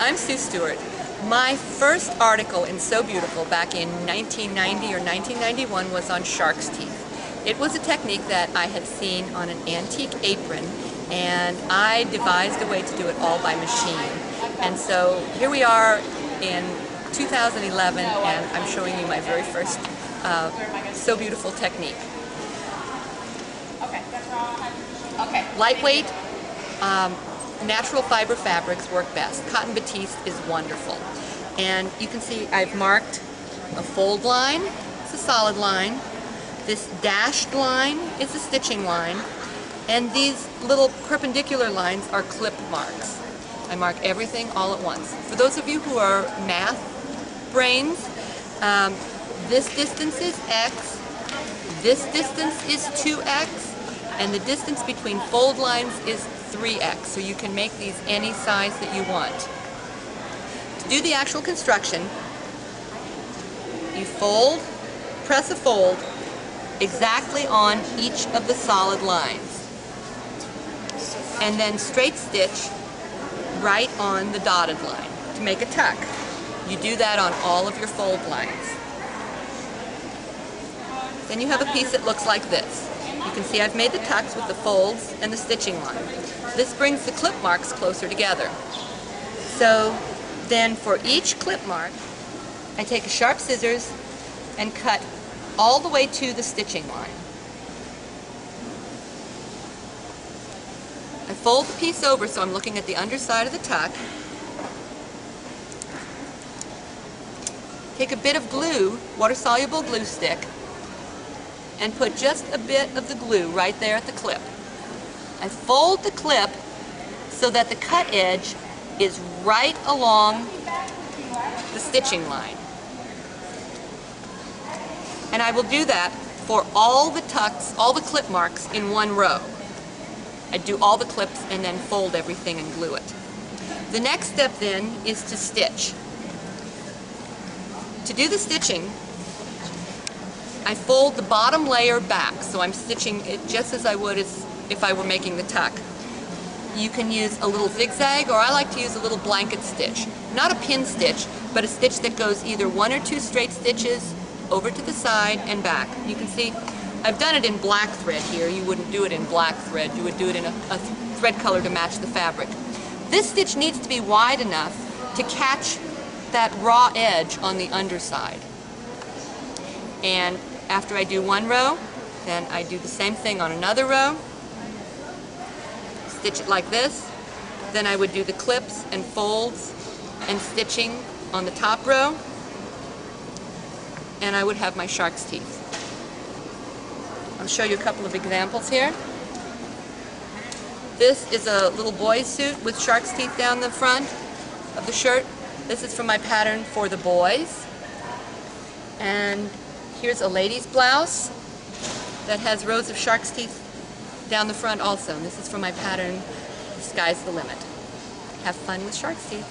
I'm Sue Stewart. My first article in So Beautiful back in 1990 or 1991 was on shark's teeth. It was a technique that I had seen on an antique apron, and I devised a way to do it all by machine. And so here we are in 2011, and I'm showing you my very first So Beautiful technique. Lightweight, natural fiber fabrics work best. Cotton batiste is wonderful. And you can see I've marked a fold line, it's a solid line. This dashed line is a stitching line. And these little perpendicular lines are clip marks. I mark everything all at once. For those of you who are math brains, this distance is X, this distance is 2X, and the distance between fold lines is 3X, so you can make these any size that you want. To do the actual construction, you fold, press a fold exactly on each of the solid lines, and then straight stitch right on the dotted line to make a tuck. You do that on all of your fold lines. Then you have a piece that looks like this. You can see I've made the tucks with the folds and the stitching line. This brings the clip marks closer together. So then for each clip mark, I take a sharp scissors and cut all the way to the stitching line. I fold the piece over so I'm looking at the underside of the tuck. Take a bit of glue, water-soluble glue stick, and put just a bit of the glue right there at the clip. I fold the clip so that the cut edge is right along the stitching line. And I will do that for all the tucks, all the clip marks in one row. I do all the clips and then fold everything and glue it. The next step then is to stitch. To do the stitching, I fold the bottom layer back, so I'm stitching it just as I would if I were making the tuck. You can use a little zigzag, or I like to use a little blanket stitch. Not a pin stitch, but a stitch that goes either 1 or 2 straight stitches over to the side and back. You can see I've done it in black thread here. You wouldn't do it in black thread. You would do it in a thread color to match the fabric. This stitch needs to be wide enough to catch that raw edge on the underside. And after I do one row, then I do the same thing on another row, stitch it like this, then I would do the clips and folds and stitching on the top row, and I would have my shark's teeth. I'll show you a couple of examples here. This is a little boy's suit with shark's teeth down the front of the shirt. This is from my pattern for the boys. And here's a lady's blouse that has rows of shark's teeth down the front also. And this is from my pattern, The Sky's the Limit. Have fun with shark's teeth.